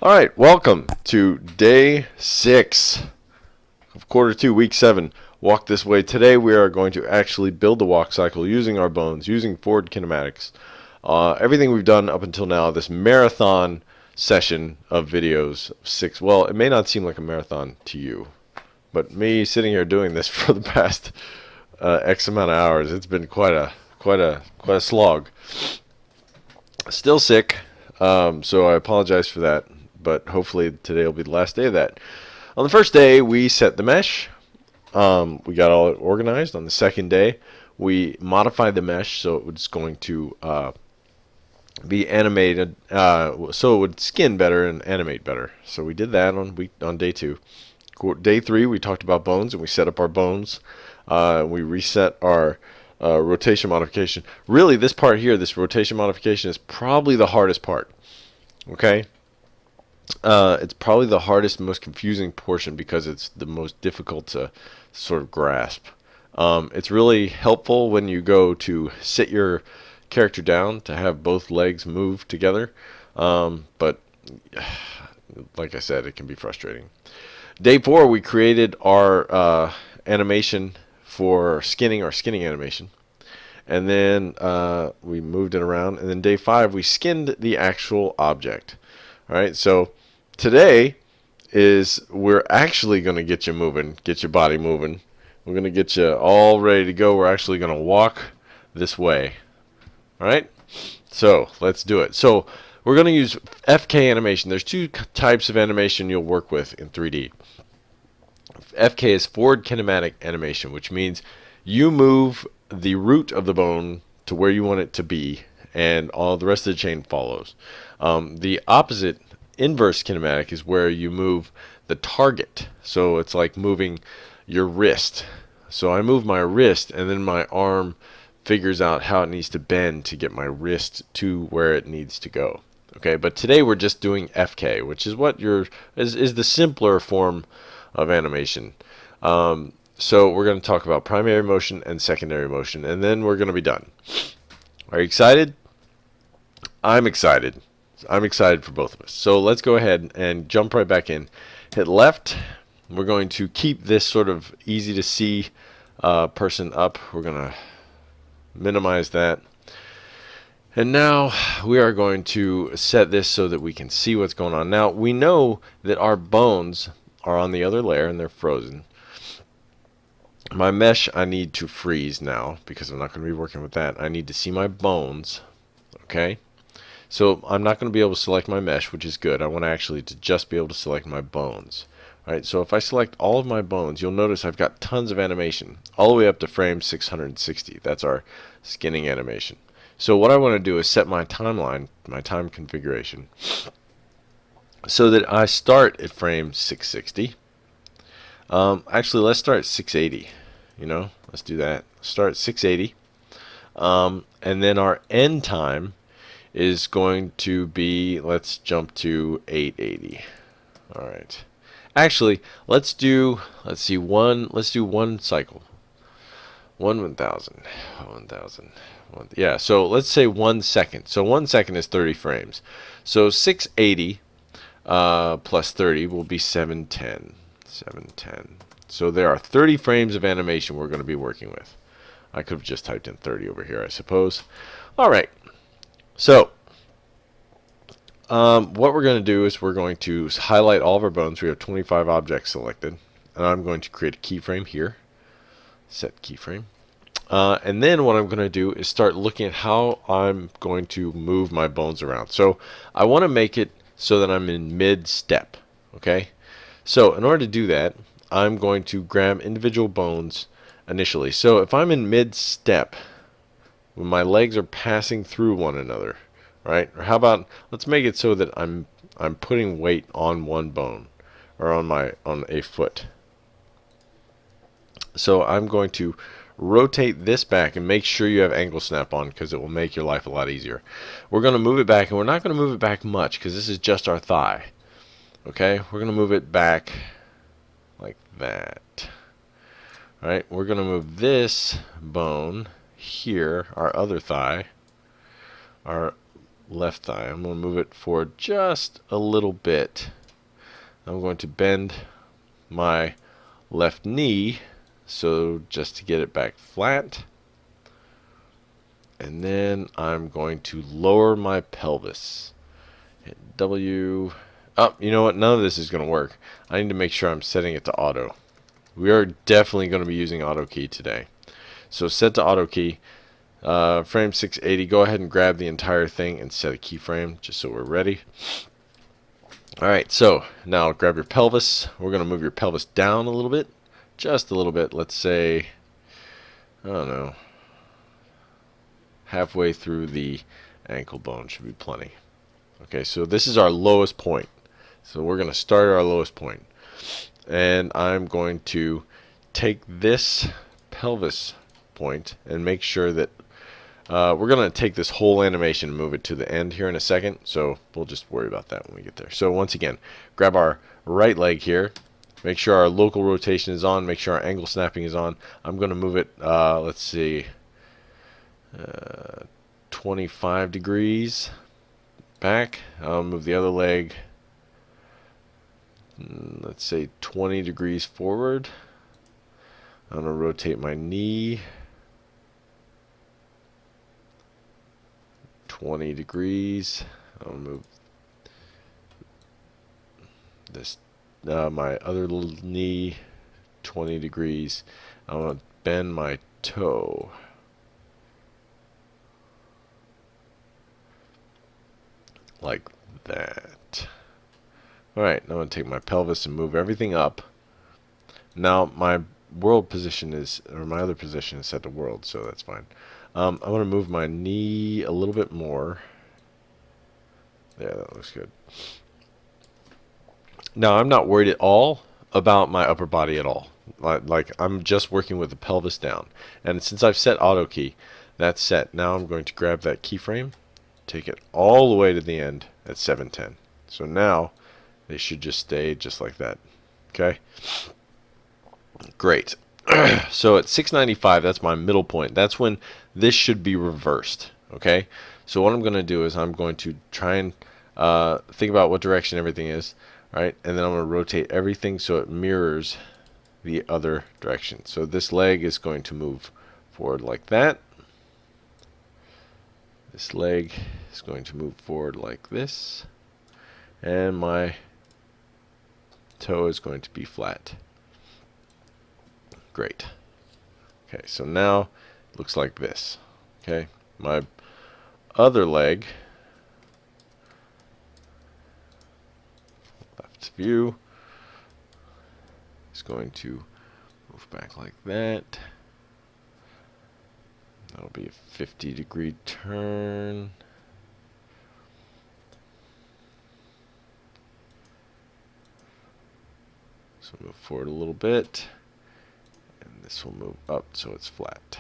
Alright, welcome to day 6 of quarter 2, week 7. Walk this way. Today we are going to actually build the walk cycle using our bones, using forward kinematics. Everything we've done up until now, this marathon session of videos, 6. Well, it may not seem like a marathon to you, but me sitting here doing this for the past X amount of hours, it's been quite a slog. Still sick, so I apologize for that. But hopefully today will be the last day of that. On the first day, we set the mesh. We got all organized. On the second day, we modified the mesh so it was going to be animated, so it would skin better and animate better. So we did that on day 2. Day 3, we talked about bones and we set up our bones. We reset our rotation modification. Really, this part here, this rotation modification, is probably the hardest part. Okay. It's probably the hardest, most confusing portion because it's the most difficult to sort of grasp. It's really helpful when you go to sit your character down to have both legs move together. But like I said, it can be frustrating. Day 4, we created our animation for skinning, our skinning animation. And then we moved it around. And then day 5, we skinned the actual object. Alright, so today we're actually going to get you moving, get your body moving. We're going to get you all ready to go. We're actually going to walk this way. Alright, so let's do it. So we're going to use FK animation. There's 2 types of animation you'll work with in 3D. FK is forward kinematic animation, which means you move the root of the bone to where you want it to be, and all the rest of the chain follows. The opposite, inverse kinematic, is where you move the target. So it's like moving your wrist. So I move my wrist, and then my arm figures out how it needs to bend to get my wrist to where it needs to go. Okay, but today we're just doing FK, which is what is the simpler form of animation. So we're going to talk about primary motion and secondary motion, and then we're going to be done. Are you excited? I'm excited. I'm excited for both of us. So let's go ahead and jump right back in. Hit left. We're going to keep this sort of easy to see person up. We're going to minimize that. And now we are going to set this so that we can see what's going on. Now we know that our bones are on the other layer and they're frozen. My mesh I need to freeze now because I'm not going to be working with that. I need to see my bones. Okay. So I'm not going to be able to select my mesh, which is good. I want actually to just be able to select my bones. Alright, so if I select all of my bones, you'll notice I've got tons of animation, all the way up to frame 660. That's our skinning animation. So what I want to do is set my timeline, my time configuration, so that I start at frame 660. Actually, let's start at 680. Let's do that. Start at 680. And then our end time is going to be, let's jump to 880. All right. Actually, let's do one cycle. 1,000. Yeah, so let's say 1 second. So 1 second is 30 frames. So 680 plus 30 will be 710. 710. So there are 30 frames of animation we're going to be working with. I could have just typed in 30 over here, I suppose. All right. So what we're going to do is we're going to highlight all of our bones. We have 25 objects selected. And I'm going to create a keyframe here. Set keyframe. And then what I'm going to do is start looking at how I'm going to move my bones around. So I want to make it so that I'm in mid-step. Okay? So in order to do that, I'm going to grab individual bones initially. So if I'm in mid-step, when my legs are passing through one another, right? Or how about, let's make it so that I'm putting weight on one bone, or on a foot. So I'm going to rotate this back and make sure you have angle snap on, because it will make your life a lot easier. We're going to move it back, and we're not going to move it back much because this is just our thigh. Okay, we're going to move it back like that. Alright, we're going to move this bone here, our other thigh, our left thigh. I'm going to move it forward just a little bit. I'm going to bend my left knee, so just to get it back flat. And then I'm going to lower my pelvis. Hit W. Oh, you know what? None of this is going to work. I need to make sure I'm setting it to auto. We are definitely going to be using auto key today. So set to auto key. Frame 680. Go ahead and grab the entire thing and set a keyframe just so we're ready. Alright, so now grab your pelvis. We're going to move your pelvis down a little bit. Just a little bit. Let's say, I don't know, halfway through the ankle bone should be plenty. Okay, so this is our lowest point. So we're going to start at our lowest point. And I'm going to take this pelvis point and make sure that we're going to take this whole animation and move it to the end here in a second. So we'll just worry about that when we get there. So once again, grab our right leg here. Make sure our local rotation is on. Make sure our angle snapping is on. I'm going to move it, let's see, 25 degrees back. I'll move the other leg, let's say 20 degrees forward. I'm going to rotate my knee 20 degrees. I'll move this my other little knee 20 degrees. I'm going to bend my toe like that. Alright, I'm going to take my pelvis and move everything up. Now my world position is, or my other position is set to world, so that's fine. I'm going to move my knee a little bit more. Yeah, that looks good. Now I'm not worried at all about my upper body at all. Like I'm just working with the pelvis down. And since I've set auto key, that's set. Now I'm going to grab that keyframe, take it all the way to the end at 710. So now they should just stay just like that. Okay? Great. So at 695, that's my middle point. That's when this should be reversed. Okay? So what I'm going to do is I'm going to try and think about what direction everything is. Right? And then I'm going to rotate everything so it mirrors the other direction. So this leg is going to move forward like that. This leg is going to move forward like this. And my toe is going to be flat. Great. Okay, so now it looks like this. Okay, my other leg, left view, is going to move back like that. That'll be a 50-degree turn. So move forward a little bit. And this will move up so it's flat.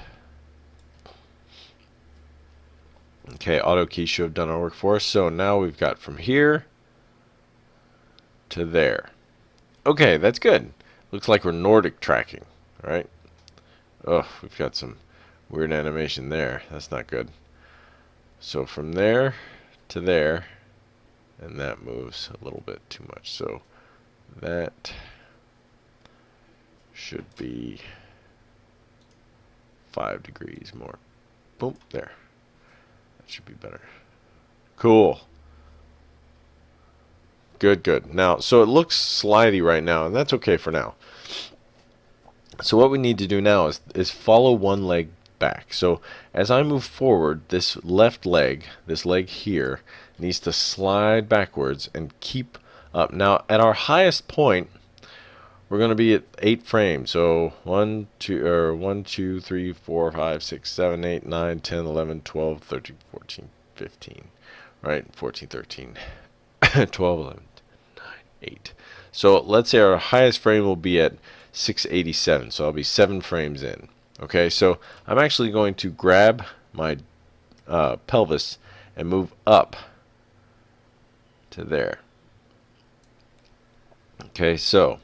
Okay, auto key should have done our work for us. So now we've got from here to there. Okay, that's good. Looks like we're Nordic tracking, right? Oh, we've got some weird animation there. That's not good. So from there to there, and that moves a little bit too much. So that should be 5 degrees more. Boom, there. That should be better. Cool. Good, good. Now, so it looks slidey right now, and that's okay for now. So what we need to do now is follow one leg back. So as I move forward, this left leg, this leg here, needs to slide backwards and keep up. Now, at our highest point, we're going to be at 8 frames. So 1, 2, 3, 4, 5, 6, 7, 8, 9, 10, 11, 12, 13, 14, 15. Right? 14, 13, 12, 11, 9, 8. So let's say our highest frame will be at 687. So I'll be 7 frames in. Okay, so I'm actually going to grab my pelvis and move up to there. Okay, so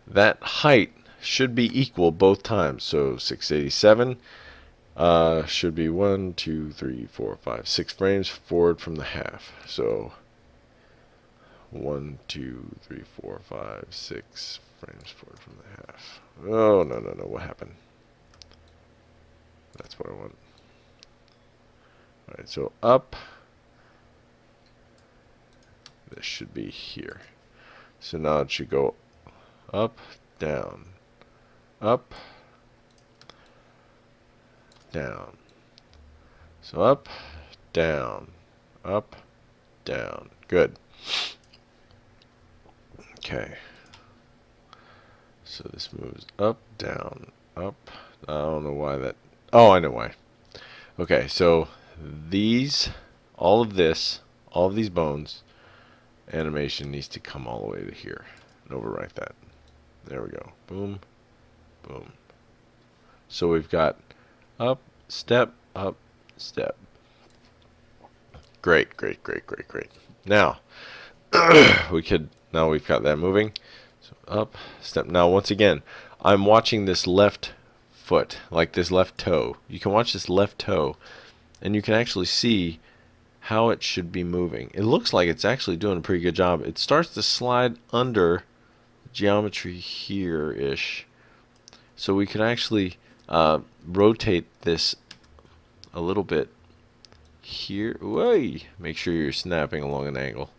that height should be equal both times. So 687 Should be 1, 2, 3, 4, 5, 6 frames forward from the half. So 1, 2, 3, 4, 5, 6 frames forward from the half. Oh, no, no, no. What happened? That's what I want. Alright, so up. This should be here. So now it should go up, down, up, down. So up, down, up, down. Good. Okay. So this moves up, down, up. I don't know why that... Oh, I know why. Okay, so these, all of this, all of these bones, animation needs to come all the way to here and overwrite that. There we go. Boom, boom. So we've got up, step, up, step. Great, great, great, great, great. Now, now we've got that moving. So up, step. Now, once again, I'm watching this left foot, like this left toe. You can watch this left toe, and you can actually see how it should be moving. It looks like it's actually doing a pretty good job. It starts to slide under geometry here-ish. So we could actually rotate this a little bit here. Whey! Make sure you're snapping along an angle.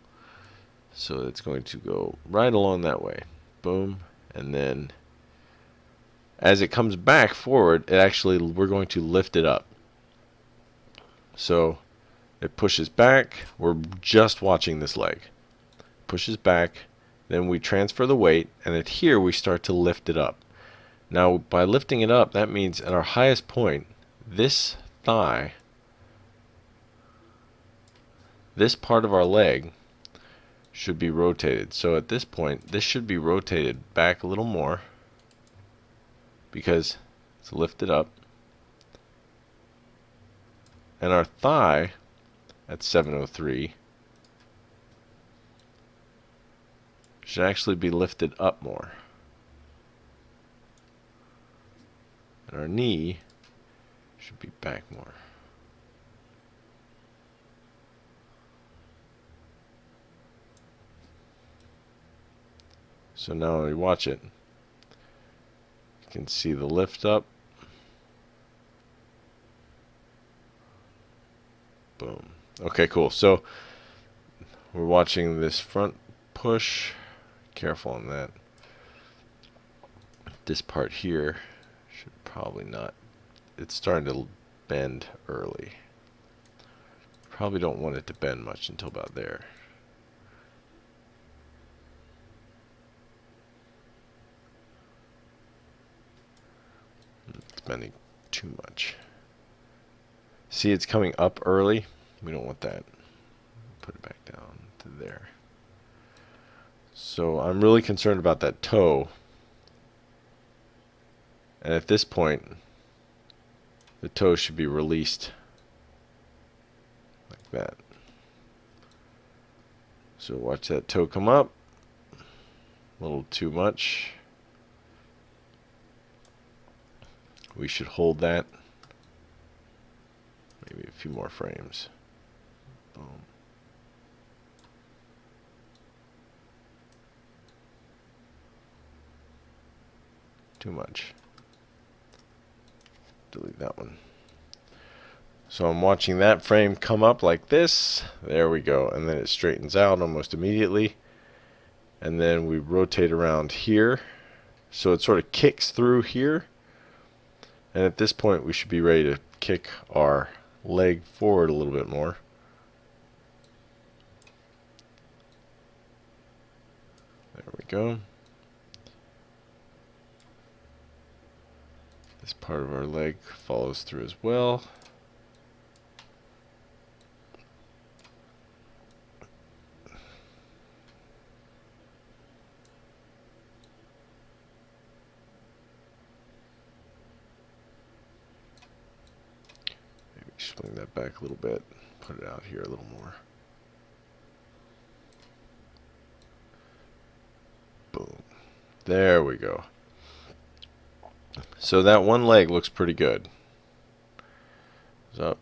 So it's going to go right along that way. Boom. And then as it comes back forward, we're going to lift it up. So it pushes back. We're just watching this leg. Pushes back. Then we transfer the weight. And at here we start to lift it up. Now by lifting it up, that means at our highest point, this thigh, this part of our leg should be rotated. So at this point, this should be rotated back a little more because it's lifted up. And our thigh at 703 should actually be lifted up more. And our knee should be back more. So now when we watch it, you can see the lift up. Boom. Okay, cool. So we're watching this front push. Careful on that. This part here should probably not. It's starting to bend early. Probably don't want it to bend much until about there. It's bending too much. See, it's coming up early. We don't want that. Put it back down to there. So I'm really concerned about that toe. And at this point, the toe should be released like that. So watch that toe come up. A little too much. We should hold that. Maybe a few more frames. Boom. Too much. Delete that one. So I'm watching that frame come up like this. There we go. And then it straightens out almost immediately. And then we rotate around here. So it sort of kicks through here. And at this point we should be ready to kick our leg forward a little bit more. There we go. This part of our leg follows through as well. Maybe swing that back a little bit. Put it out here a little more. Boom. There we go. So that one leg looks pretty good. Goes up.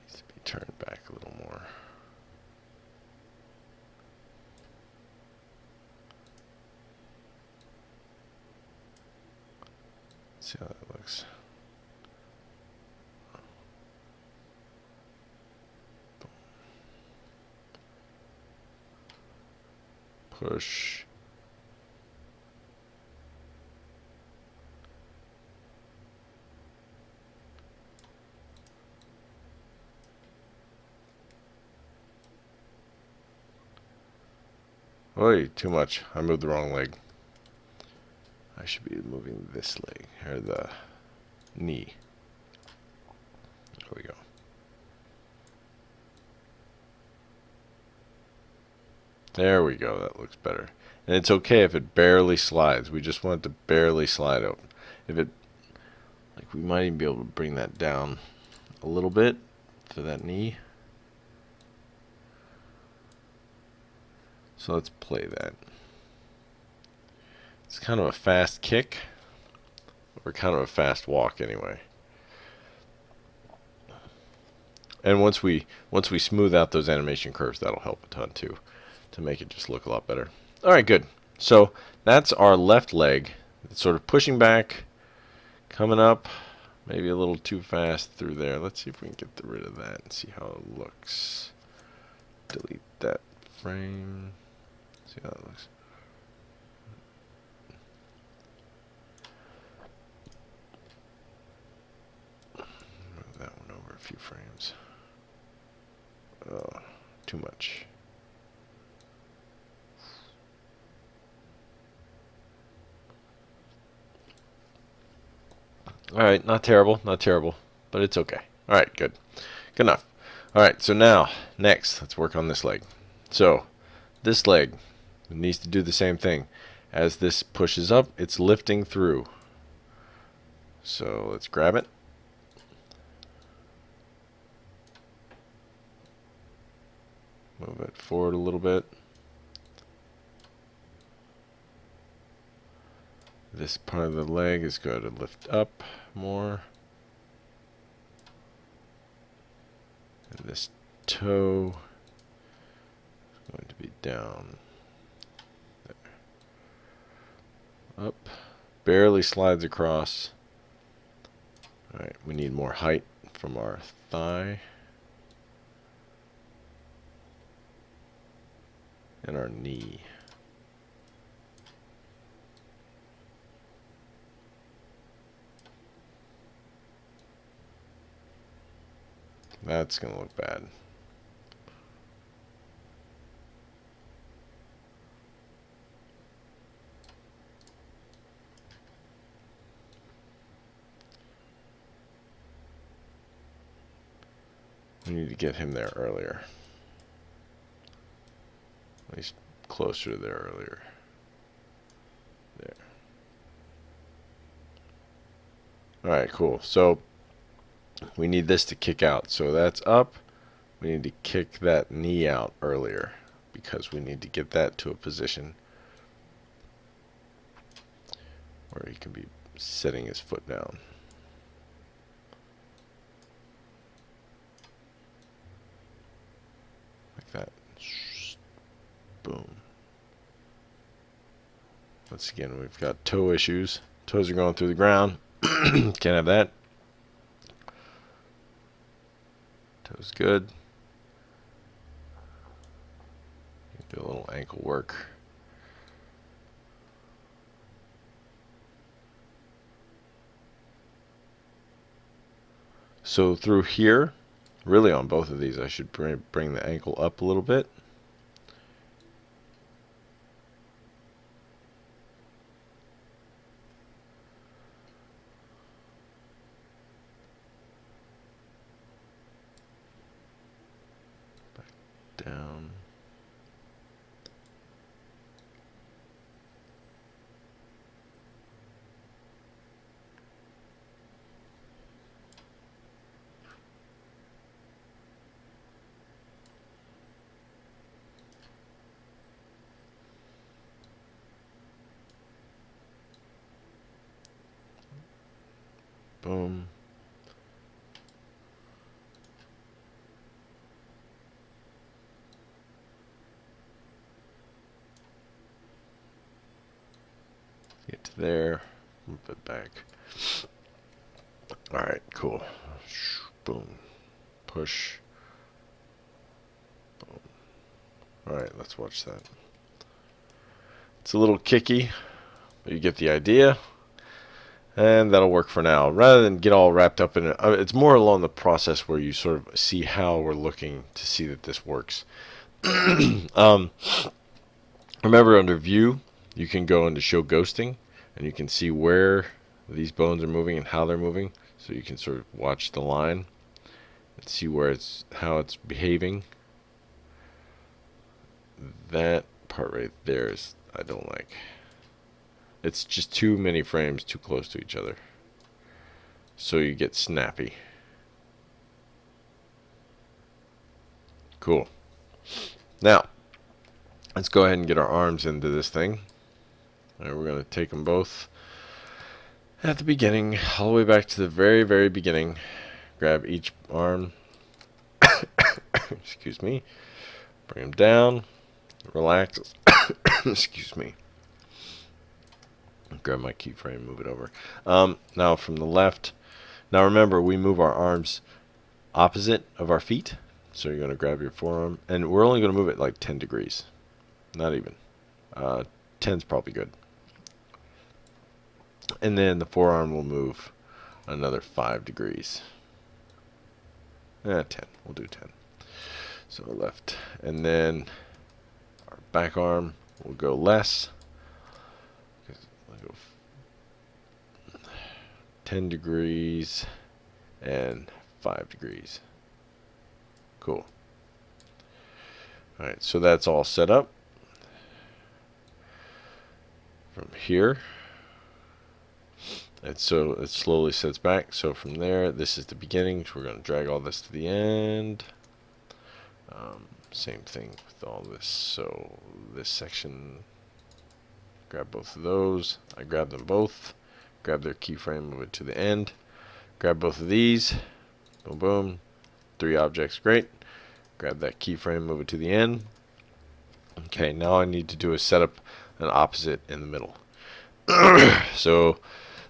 Needs to be turned back a little more. See how that looks. Push. Oy, too much. I moved the wrong leg. I should be moving this leg, or the knee. There we go. There we go. That looks better. And it's okay if it barely slides. We just want it to barely slide out. If it, like, we might even be able to bring that down a little bit to that knee. So let's play that. It's kind of a fast kick, or kind of a fast walk anyway. And once we smooth out those animation curves, that'll help a ton too, to make it just look a lot better. All right, good. So that's our left leg. It's sort of pushing back, coming up, maybe a little too fast through there. Let's see if we can get rid of that and see how it looks. Delete that frame. See how it looks. Move that one over a few frames. Oh, too much. Alright, not terrible, not terrible, but it's okay. Alright, good. Good enough. Alright, so now, next, let's work on this leg. So, this leg needs to do the same thing. As this pushes up, it's lifting through. So, let's grab it. Move it forward a little bit. This part of the leg is going to lift up more. And this toe is going to be down. There. Up. Barely slides across. Alright, we need more height from our thigh. And our knee. That's going to look bad. We need to get him there earlier. At least closer to there earlier. There. Alright, cool. So we need this to kick out. So that's up. We need to kick that knee out earlier because we need to get that to a position where he can be setting his foot down. Like that. Boom. Once again, we've got toe issues. Toes are going through the ground. Can't have that. Toes good. Do a little ankle work. So through here, really on both of these, I should bring the ankle up a little bit. Back down. Boom. Get to there. Move it back. Alright, cool. Boom. Push. Boom. Alright, let's watch that. It's a little kicky, but you get the idea. And that'll work for now. Rather than get all wrapped up in it, it's more along the process where you sort of see how we're looking to see that this works. Remember, under View, you can go into Show Ghosting, and you can see where these bones are moving and how they're moving. So you can sort of watch the line and see where how it's behaving. That part right there is I don't like. It's just too many frames too close to each other. So you get snappy. Cool. Now, let's go ahead and get our arms into this thing. All right, we're going to take them both at the beginning, all the way back to the very, very beginning. Grab each arm. Excuse me. Bring them down. Relax. Excuse me. Grab my keyframe, move it over. Now from the left. Now remember, we move our arms opposite of our feet. So you're going to grab your forearm. And we're only going to move it like 10 degrees. Not even. 10's probably good. And then the forearm will move another 5 degrees. 10. We'll do 10. So left. And then our back arm will go less. 10 degrees and 5 degrees. Cool. Alright, so that's all set up. From here. And so it slowly sets back. So from there, this is the beginning. So we're going to drag all this to the end. Same thing with all this. So this section, grab both of those. I grab them both. Grab their keyframe, move it to the end. Grab both of these. Boom, boom. 3 objects, great. Grab that keyframe, move it to the end. Okay, now I need to do is set up an opposite in the middle. So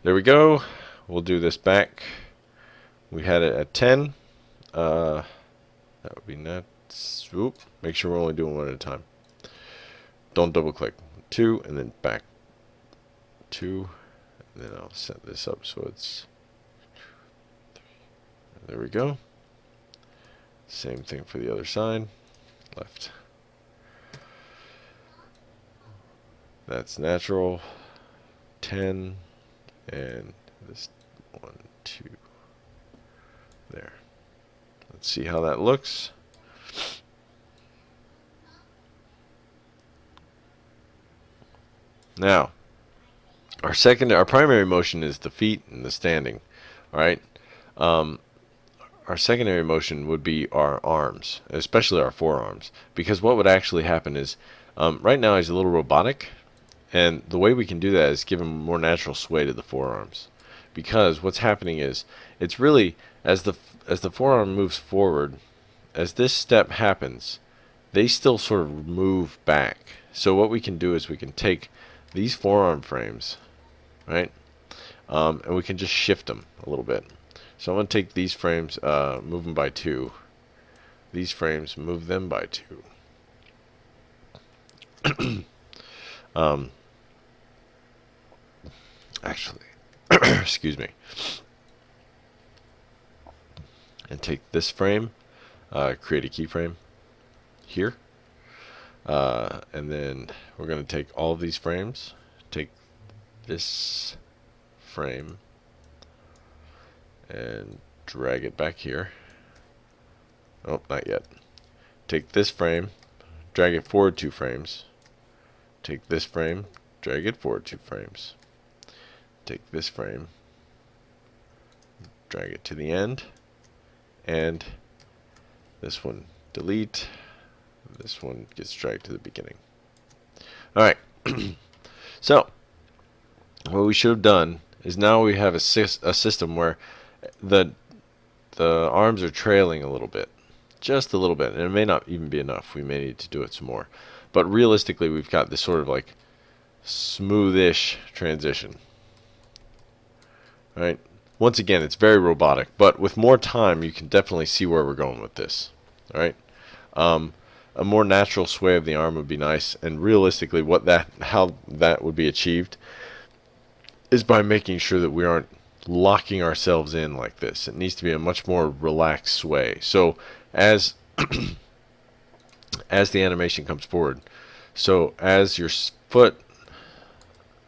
there we go. We'll do this back. We had it at 10. That would be nuts. Oop. Make sure we're only doing one at a time. Don't double click. 2 and then back. 2. And then I'll set this up so it's. There we go. Same thing for the other side. Left. That's natural. 10. And this 1, 2. There. Let's see how that looks. Now, our primary motion is the feet and the standing. All right. Our secondary motion would be our arms, especially our forearms, because what would actually happen is, right now he's a little robotic, and the way we can do that is give him more natural sway to the forearms, because what's happening is it's really as the forearm moves forward, as this step happens, they still sort of move back. So what we can do is we can take these forearm frames, right, and we can just shift them a little bit. So I'm going to take these frames, move them by 2. These frames, move them by 2. Actually, excuse me. And take this frame, create a keyframe here. And then we're going to take all of these frames, take this frame, and drag it back here. Oh, not yet. Take this frame, drag it forward 2 frames. Take this frame, drag it forward 2 frames. Take this frame, drag it to the end, and this one delete. This one gets dragged to the beginning. Alright. So, what we should have done is now we have a system where the arms are trailing a little bit. Just a little bit. And it may not even be enough. We may need to do it some more. But realistically, we've got this sort of like smoothish transition. Right? Once again, it's very robotic. But with more time, you can definitely see where we're going with this. Alright? A more natural sway of the arm would be nice. And realistically, how that would be achieved is by making sure that we aren't locking ourselves in like this. It needs to be a much more relaxed sway. So as as the animation comes forward, so as your foot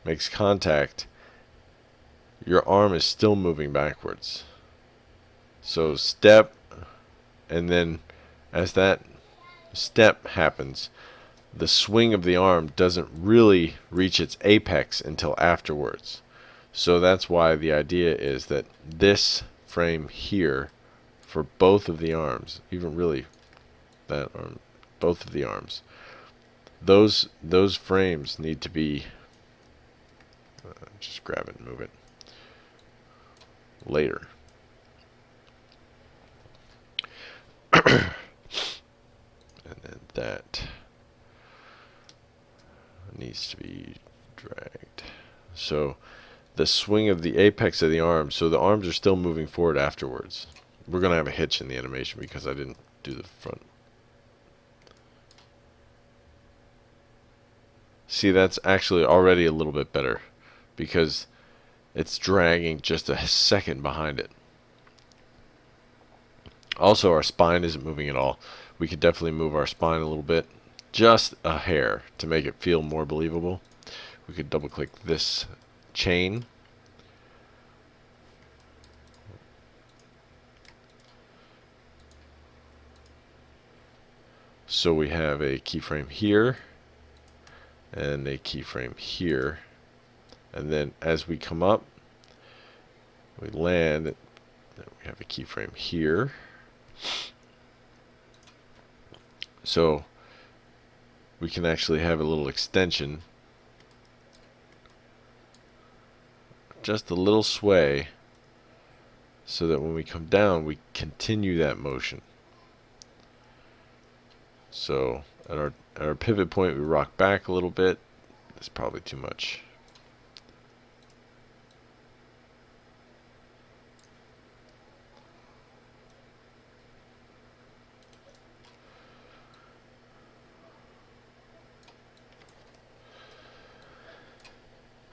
makes contact, your arm is still moving backwards. So step, and then as that step happens, the swing of the arm doesn't really reach its apex until afterwards. So that's why the idea is that this frame here for both of the arms, even really that arm, both of the arms, those frames need to be, just grab it and move it later. And then that needs to be dragged. So the swing of the apex of the arms, so the arms are still moving forward afterwards. We're going to have a hitch in the animation because I didn't do the front. See, that's actually already a little bit better because it's dragging just a second behind it. Also, our spine isn't moving at all. We could definitely move our spine a little bit, just a hair, to make it feel more believable. We could double click this chain. So we have a keyframe here and a keyframe here, and then as we come up, we land, we have a keyframe here. So we can actually have a little extension, just a little sway, so that when we come down we continue that motion. So at our pivot point we rock back a little bit. That's probably too much.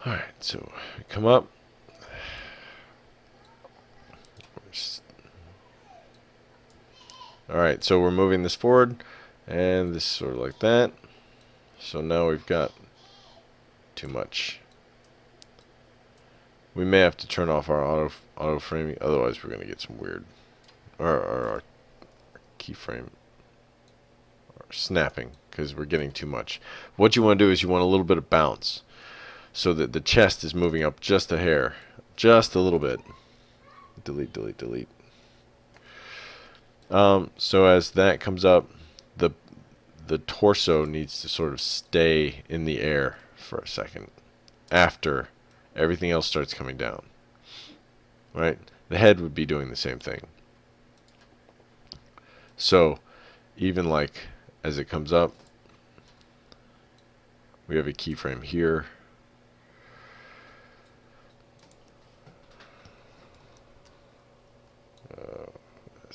Alright, so we come up. Alright, so we're moving this forward, and this is sort of like that. So now we've got too much. We may have to turn off our auto framing, otherwise we're going to get some weird, or our keyframe or snapping, because we're getting too much. What you want to do is you want a little bit of bounce, so that the chest is moving up just a hair, just a little bit. Delete, delete, delete. So as that comes up, the torso needs to sort of stay in the air for a second after everything else starts coming down. Right? The head would be doing the same thing. So even like as it comes up, we have a keyframe here.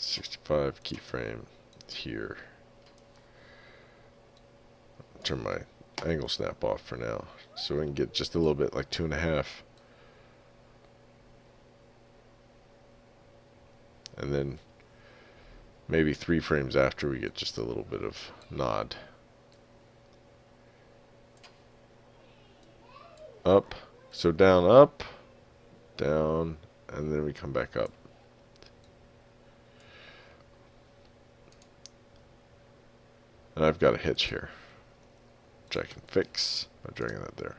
65 keyframe here. Turn my angle snap off for now, so we can get just a little bit, like 2.5. And then maybe 3 frames after we get just a little bit of nod. Up, so down, up, down, and then we come back up. And I've got a hitch here, which I can fix by dragging that there.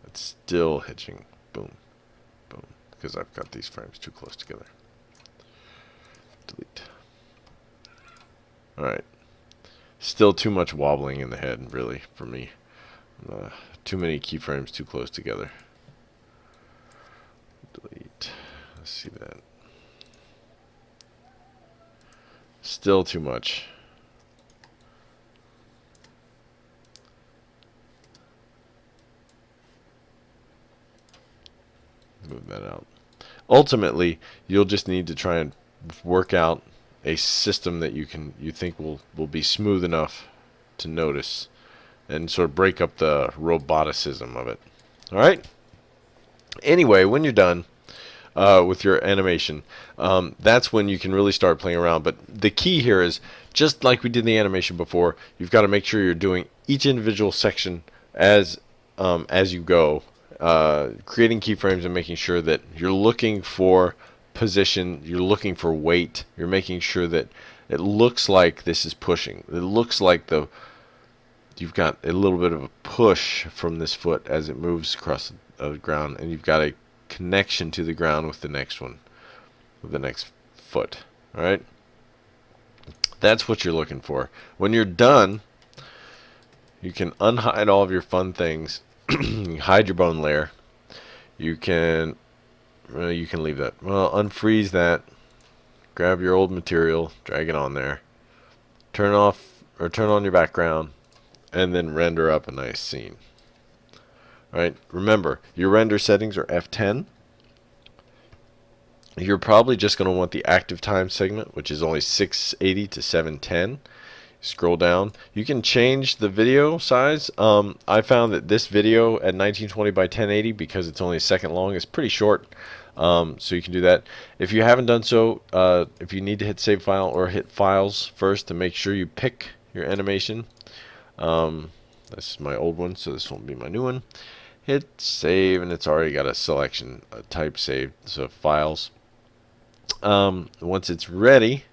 It's still hitching. Boom, boom, because I've got these frames too close together. Delete. Alright. Still too much wobbling in the head, really, for me. I'm too many keyframes too close together. Delete. Let's see that. Still too much. Move that out. Ultimately, you'll just need to try and work out a system that you think will be smooth enough to notice and sort of break up the roboticism of it. All right? Anyway, when you're done with your animation, that's when you can really start playing around. But the key here is, just like we did in the animation before, you've got to make sure you're doing each individual section as you go, creating keyframes and making sure that you're looking for position, you're looking for weight, you're making sure that it looks like this is pushing. It looks like you've got a little bit of a push from this foot as it moves across the ground, and you've got a connection to the ground with the next one, with the next foot. All right, that's what you're looking for. When you're done, you can unhide all of your fun things. You can hide your bone layer. You can leave that. Well, unfreeze that. Grab your old material, drag it on there. Turn off or turn on your background, and then render up a nice scene. All right. Remember, your render settings are F10. You're probably just going to want the active time segment, which is only 680 to 710. Scroll down. You can change the video size. I found that this video at 1920 by 1080, because it's only a second long, is pretty short. So you can do that. If you haven't done so, if you need to hit save file or hit files first to make sure you pick your animation. This is my old one, so this won't be my new one. Hit save, and it's already got a selection type saved. So files. Once it's ready,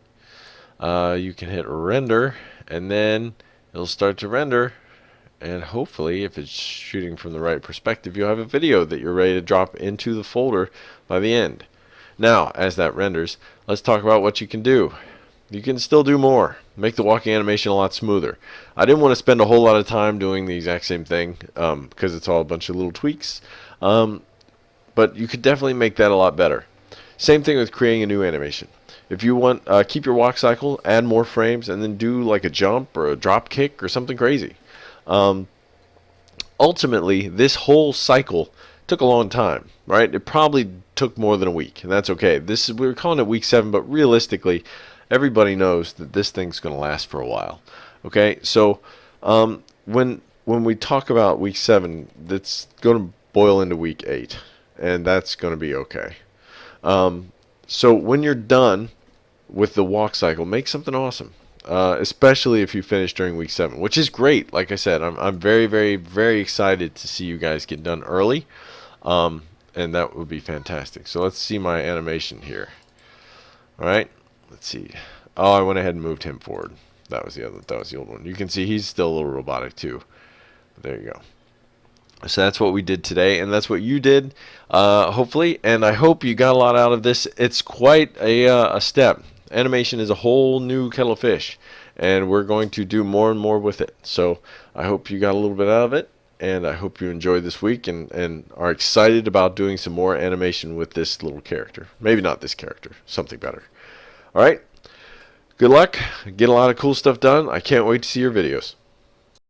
you can hit render, and then it'll start to render, and hopefully, if it's shooting from the right perspective, you'll have a video that you're ready to drop into the folder by the end. Now, as that renders, let's talk about what you can do. You can still do more. Make the walking animation a lot smoother. I didn't want to spend a whole lot of time doing the exact same thing because it's all a bunch of little tweaks, but you could definitely make that a lot better. Same thing with creating a new animation. If you want, keep your walk cycle, add more frames, and then do like a jump or a drop kick or something crazy. Ultimately, this whole cycle took a long time, right? It probably took more than a week, and that's okay. We were calling it week 7, but realistically, everybody knows that this thing's going to last for a while. Okay, so when we talk about week 7, that's going to boil into week 8, and that's going to be okay. So when you're done with the walk cycle, make something awesome. Especially if you finish during week 7, which is great. Like I said, I'm very, very, very excited to see you guys get done early, and that would be fantastic. So let's see my animation here. All right, let's see. Oh, I went ahead and moved him forward. That was the old one. You can see he's still a little robotic too. There you go. So that's what we did today, and that's what you did, hopefully, and I hope you got a lot out of this. It's quite a step. Animation is a whole new kettle of fish, and we're going to do more and more with it. So I hope you got a little bit out of it, and I hope you enjoyed this week and are excited about doing some more animation with this little character. Maybe not this character, something better. All right, good luck. Get a lot of cool stuff done. I can't wait to see your videos.